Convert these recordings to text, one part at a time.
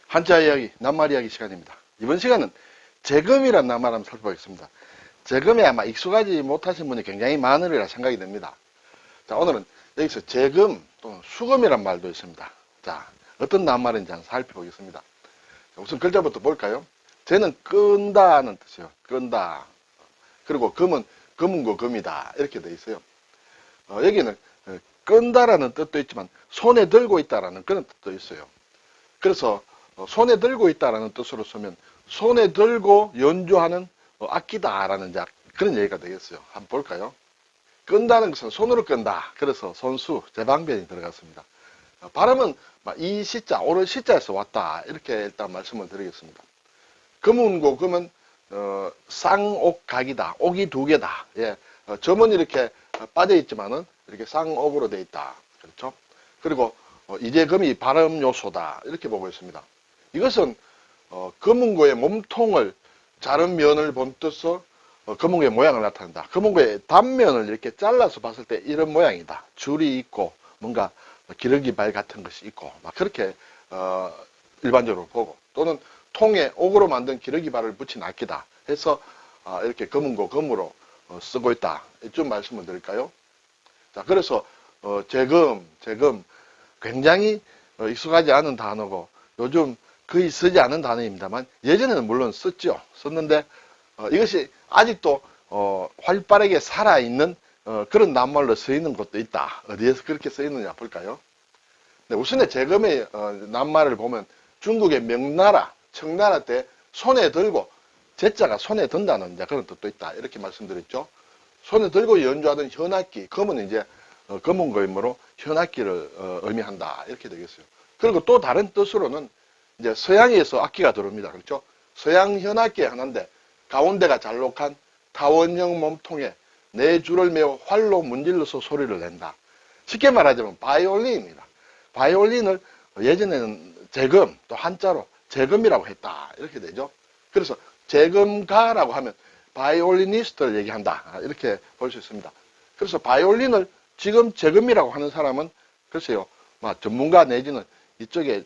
한자 이야기, 낱말 이야기 시간입니다. 이번 시간은 재금이라는 낱말 한번 살펴보겠습니다. 재금에 아마 익숙하지 못하신 분이 굉장히 많으리라 생각이 됩니다. 자, 오늘은 여기서 재금 또는 수금이란 말도 있습니다. 자, 어떤 낱말인지 한번 살펴보겠습니다. 우선 글자부터 볼까요? 재는 끈다는 뜻이에요. 끈다. 그리고 금은 금은고 금이다. 이렇게 되어 있어요. 여기는 끈다라는 뜻도 있지만 손에 들고 있다라는 그런 뜻도 있어요. 그래서 손에 들고 있다라는 뜻으로 쓰면 손에 들고 연주하는 악기다라는 그런 얘기가 되겠어요. 한번 볼까요? 끈다는 것은 손으로 끈다. 그래서 손수, 제방변이 들어갔습니다. 발음은 이 시자, 오른 시자에서 왔다. 이렇게 일단 말씀을 드리겠습니다. 금운고 금은 쌍옥각이다. 옥이 두 개다. 예, 점은 이렇게 빠져 있지만은 이렇게 쌍옥으로 되어 있다. 그렇죠? 그리고 이제 금이 발음 요소다. 이렇게 보고 있습니다. 이것은 금운고의 몸통을 자른 면을 본 뜻으로 금운고의 모양을 나타낸다. 금운고의 단면을 이렇게 잘라서 봤을 때 이런 모양이다. 줄이 있고 뭔가 기러기 발 같은 것이 있고 막 그렇게 일반적으로 보고, 또는 통에 옥으로 만든 기러기 발을 붙인 악기다 해서 이렇게 금운고 금으로 쓰고 있다. 이쯤 말씀을 드릴까요? 자, 그래서 재금 굉장히 익숙하지 않은 단어고 요즘 거의 쓰지 않은 단어입니다만 예전에는 물론 썼는데 이것이 아직도 활발하게 살아있는 그런 낱말로 쓰이는 곳도 있다. 어디에서 그렇게 쓰이느냐 볼까요? 네, 우선에 재금의 낱말을 보면 중국의 명나라, 청나라 때 손에 들고, 제자가 손에 든다는 그런 뜻도 있다. 이렇게 말씀드렸죠. 손에 들고 연주하던 현악기, 금은 이제 금은고이므로 현악기를 의미한다. 이렇게 되겠어요. 그리고 또 다른 뜻으로는 이제 서양에서 악기가 들어옵니다. 그렇죠? 서양 현악기의 하나인데 가운데가 잘록한 타원형 몸통에 네 줄을 메어 활로 문질러서 소리를 낸다. 쉽게 말하자면 바이올린입니다. 바이올린을 예전에는 재금, 또 한자로 재금이라고 했다. 이렇게 되죠. 그래서 재금가라고 하면 바이올리니스트를 얘기한다. 이렇게 볼 수 있습니다. 그래서 바이올린을 지금 재금이라고 하는 사람은 글쎄요, 전문가 내지는 이쪽에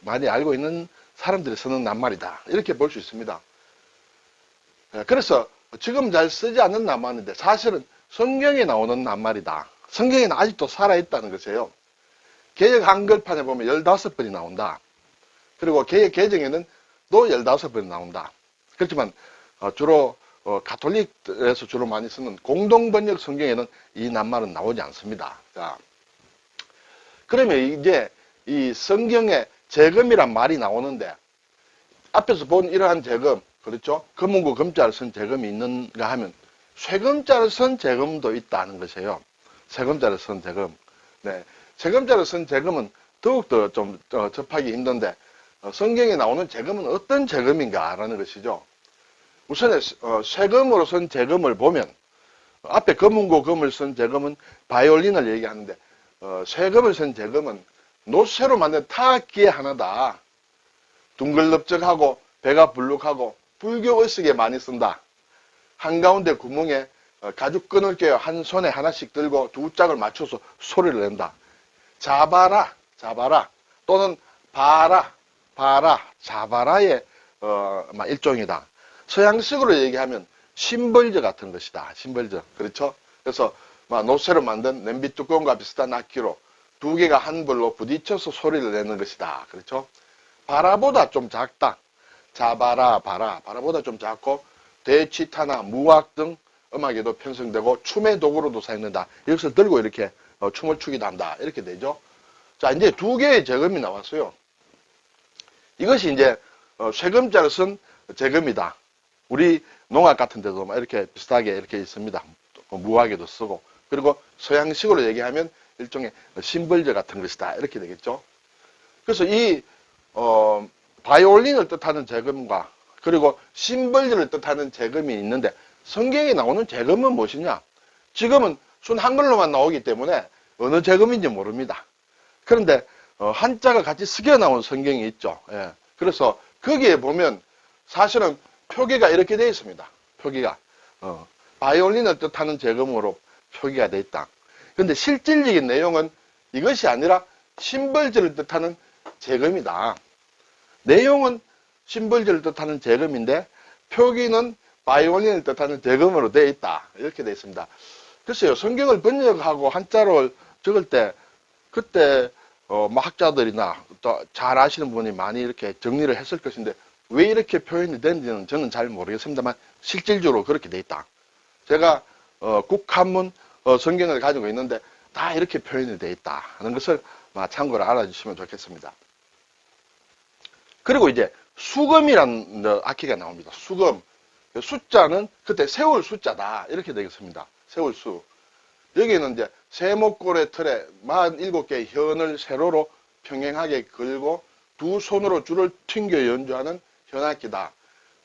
많이 알고 있는 사람들이 쓰는 낱말이다. 이렇게 볼 수 있습니다. 그래서 지금 잘 쓰지 않는 낱말인데 사실은 성경에 나오는 낱말이다. 성경에는 아직도 살아있다는 것이에요. 개역 한글판에 보면 15번이 나온다. 그리고 개역 개정에는 또 15번이 나온다. 그렇지만 주로 가톨릭에서 주로 많이 쓰는 공동번역 성경에는 이 낱말은 나오지 않습니다. 자, 그러면 이제 이 성경에 재금이란 말이 나오는데 앞에서 본 이러한 재금, 그렇죠? 금은고 금자를 쓴 재금이 있는가 하면 쇠금자를 쓴 재금도 있다는 것이에요. 쇠금자를 쓴 재금. 네, 쇠금자를 쓴 재금은 더욱더 좀 접하기 힘든데 성경에 나오는 재금은 어떤 재금인가라는 것이죠. 우선에 쇠금으로 쓴 재금을 보면 앞에 금은고 금을 쓴 재금은 바이올린을 얘기하는데 쇠금을 쓴 재금은 노쇠로 만든 타악기의 하나다. 둥글넓적하고 배가 불룩하고 불교 의식에 많이 쓴다. 한가운데 구멍에 가죽끈을 꿰어 한 손에 하나씩 들고 두 짝을 맞춰서 소리를 낸다. 자바라 또는 바라, 자바라의 일종이다. 서양식으로 얘기하면 심벌저 같은 것이다. 심벌저. 그렇죠? 그래서 노쇠로 만든 냄비 뚜껑과 비슷한 악기로 두 개가 한 불로 부딪혀서 소리를 내는 것이다. 그렇죠? 바라보다 좀 작다. 자바라, 바라보다 좀 작고 대치타나 무악 등 음악에도 편성되고 춤의 도구로도 사용된다. 이것을 들고 이렇게 춤을 추기도 한다. 이렇게 되죠. 자, 이제 두 개의 재금이 나왔어요. 이것이 이제 쇠금자를 쓴 재금이다. 우리 농악 같은 데도 이렇게 비슷하게 이렇게 있습니다. 무악에도 쓰고. 그리고 서양식으로 얘기하면 일종의 심벌저 같은 것이다. 이렇게 되겠죠. 그래서 이 바이올린을 뜻하는 재금과 그리고 심벌저를 뜻하는 재금이 있는데 성경에 나오는 재금은 무엇이냐? 지금은 순 한글로만 나오기 때문에 어느 재금인지 모릅니다. 그런데 한자가 같이 섞여 나온 성경이 있죠. 예. 그래서 거기에 보면 사실은 표기가 이렇게 되어 있습니다. 표기가 바이올린을 뜻하는 재금으로 표기가 되어 있다. 그런데 실질적인 내용은 이것이 아니라 심벌저를 뜻하는 재금이다. 내용은 심벌지를 뜻하는 재금인데 표기는 바이올린을 뜻하는 재금으로 되어 있다. 이렇게 되어 있습니다. 글쎄요, 성경을 번역하고 한자로 적을 때 그때 뭐 학자들이나 또 잘 아시는 분이 많이 이렇게 정리를 했을 것인데 왜 이렇게 표현이 되는지는 저는 잘 모르겠습니다만 실질적으로 그렇게 되어 있다. 제가 국한문 성경을 가지고 있는데 다 이렇게 표현이 되어 있다 하는 것을 참고로 알아주시면 좋겠습니다. 그리고 이제 수금이라는 악기가 나옵니다. 수금. 숫자는 그때 세울 숫자다. 이렇게 되겠습니다. 세울 수. 여기는 이제 세목골의 틀에 47개의 현을 세로로 평행하게 걸고 두 손으로 줄을 튕겨 연주하는 현악기다.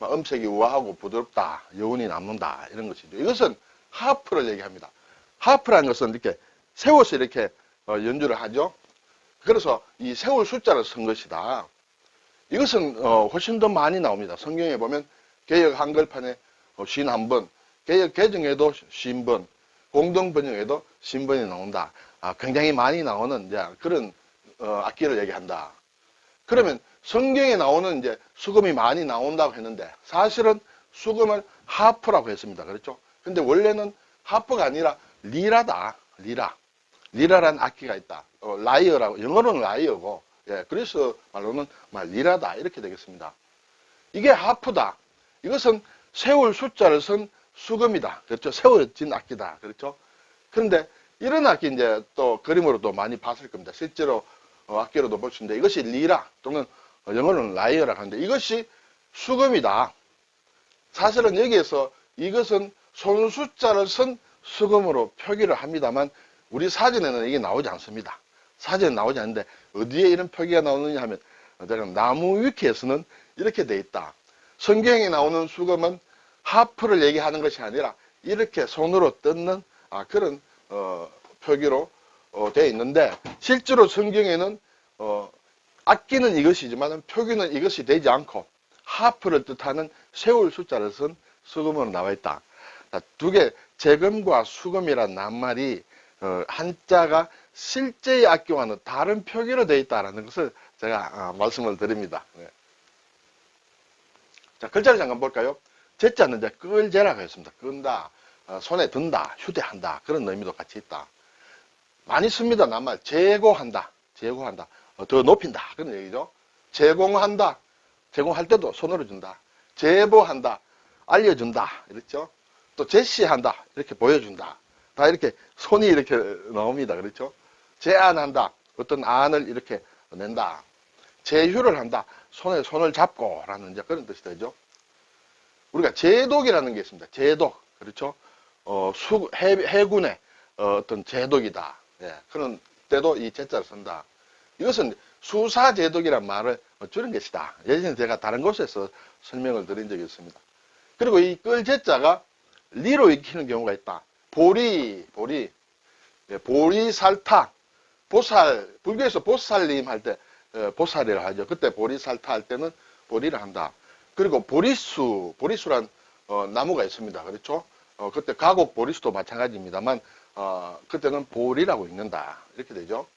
음색이 우아하고 부드럽다. 여운이 남는다. 이런 것이죠. 이것은 하프를 얘기합니다. 하프라는 것은 이렇게 세워서 이렇게 연주를 하죠. 그래서 이 세울 숫자를 쓴 것이다. 이것은 훨씬 더 많이 나옵니다. 성경에 보면 개역 한글판에 51번, 개역 개정에도 50번, 공동 번역에도 50번이 나온다. 굉장히 많이 나오는 이제 그런 악기를 얘기한다. 그러면 성경에 나오는 이제 수금이 많이 나온다고 했는데 사실은 수금을 하프라고 했습니다. 그렇죠? 근데 원래는 하프가 아니라 리라다. 리라. 리라라는 악기가 있다. 라이어라고, 영어로는 라이어고, 예, 그리스 말로는 리라다. 이렇게 되겠습니다. 이게 하프다. 이것은 세울 숫자를 쓴 수금이다. 그렇죠? 세워진 악기다. 그렇죠? 그런데 이런 악기 이제 또 그림으로도 많이 봤을 겁니다. 실제로 악기로도 볼 수 있는데 이것이 리라 또는 영어로는 라이어라고 하는데 이것이 수금이다. 사실은 여기에서 이것은 손 숫자를 쓴 수금으로 표기를 합니다만 우리 사전에는 이게 나오지 않습니다. 사전에 나오지 않는데 어디에 이런 표기가 나오느냐 하면 제가 나무 위키에서는 이렇게 돼 있다. 성경에 나오는 수금은 하프를 얘기하는 것이 아니라 이렇게 손으로 뜯는 그런 표기로 되어 있는데 실제로 성경에는 악기는 이것이지만 표기는 이것이 되지 않고 하프를 뜻하는 세울 숫자를 쓴 수금으로 나와 있다. 두 개, 재금과 수금이라는 낱말이 한자가 실제의 악기와는 다른 표기로 되어 있다는 것을 제가 말씀을 드립니다. 네. 자, 글자를 잠깐 볼까요? 제자는 이제 끌제라고 했습니다. 끈다, 손에 든다, 휴대한다 그런 의미도 같이 있다. 많이 씁니다. 낱말 제고한다, 제고한다, 더 높인다 그런 얘기죠. 제공한다, 제공할 때도 손으로 준다. 제보한다, 알려준다 이렇죠. 또 제시한다, 이렇게 보여준다. 다 이렇게 손이 이렇게 나옵니다. 그렇죠? 제안한다, 어떤 안을 이렇게 낸다. 제휴를 한다, 손에 손을 잡고 라는 이제 그런 뜻이 되죠. 우리가 제독이라는 게 있습니다. 제독, 그렇죠? 해군의 어떤 제독이다. 예, 그런 때도 이 제자를 쓴다. 이것은 수사제독이란 말을 줄인 것이다. 예전에 제가 다른 곳에서 설명을 드린 적이 있습니다. 그리고 이 끌제자가 리로 익히는 경우가 있다. 보리, 예, 보리살타, 보살, 불교에서 보살님 할 때 보살이라 하죠. 그때 보리살타 할 때는 보리를 한다. 그리고 보리수란 나무가 있습니다. 그렇죠? 그때 가곡 보리수도 마찬가지입니다만 그때는 보리라고 읽는다. 이렇게 되죠.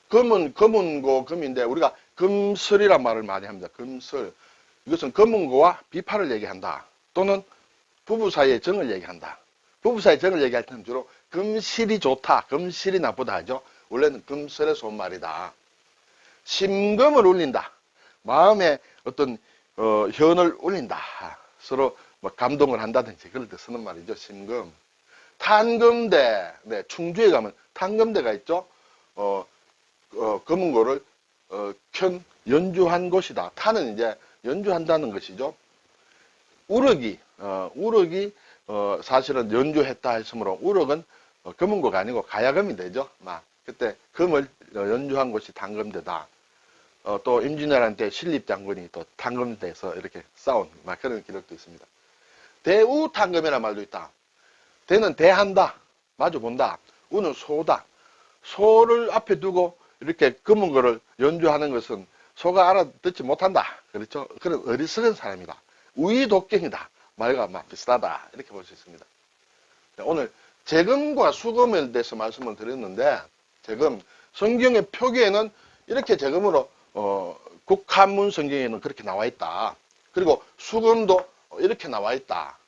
검은고 금인데 우리가 금슬이란 말을 많이 합니다. 금슬. 이것은 검은고와 비파를 얘기한다. 또는 부부 사이의 정을 얘기한다. 부부 사이의 정을 얘기할 때는 주로 금실이 좋다, 금실이 나쁘다 하죠. 원래는 금슬에서 온 말이다. 심금을 울린다. 마음에 어떤 현을 울린다. 서로 감동을 한다든지 그럴 때 쓰는 말이죠. 심금. 탄금대. 네, 충주에 가면 탄금대가 있죠. 검은고를 연주한 곳이다. 탄은 이제 연주한다는 것이죠. 우럭이 사실은 연주했다 했으므로 우럭은 검은고가 아니고 가야금이 되죠. 그때 금을 연주한 곳이 탄금대다. 또 임진왜란 신립장군이 또 탄금대에서 이렇게 싸운 그런 기록도 있습니다. 대우탄금이라는 말도 있다. 대는 대한다, 마주본다. 우는 소다. 소를 앞에 두고 이렇게 검은 거를 연주하는 것은 소가 알아듣지 못한다. 그렇죠? 그런 어리석은 사람이다. 우의독경이다. 말과 비슷하다. 이렇게 볼 수 있습니다. 오늘 재금과 수금에 대해서 말씀을 드렸는데 재금, 성경의 표기에는 이렇게 재금으로 국한문 성경에는 그렇게 나와 있다. 그리고 수금도 이렇게 나와 있다.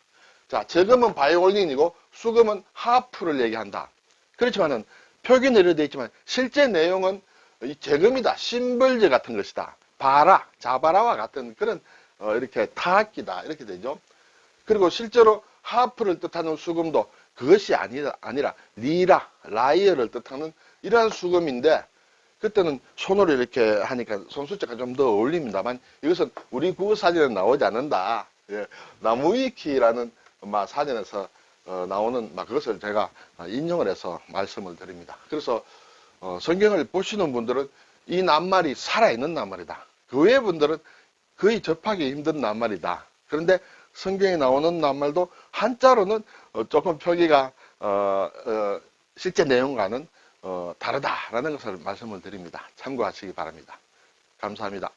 자, 저금은 바이올린이고 수금은 하프를 얘기한다. 그렇지만은 표기는 이렇게 되어 있지만 실제 내용은 이 재금이다. 심벌제 같은 것이다. 바라, 자바라와 같은 그런 이렇게 타악기다. 이렇게 되죠. 그리고 실제로 하프를 뜻하는 수금도 그것이 아니라 리라, 라이어를 뜻하는 이러한 수금인데 그때는 손으로 이렇게 하니까 손수자가 좀 더 어울립니다만 이것은 우리 국어 사전에 나오지 않는다. 예, 나무위키라는 사전에서 나오는 그것을 제가 인용을 해서 말씀을 드립니다. 그래서 성경을 보시는 분들은 이 낱말이 살아있는 낱말이다. 그 외의 분들은 거의 접하기 힘든 낱말이다. 그런데 성경에 나오는 낱말도 한자로는 조금 표기가 실제 내용과는 다르다라는 것을 말씀을 드립니다. 참고하시기 바랍니다. 감사합니다.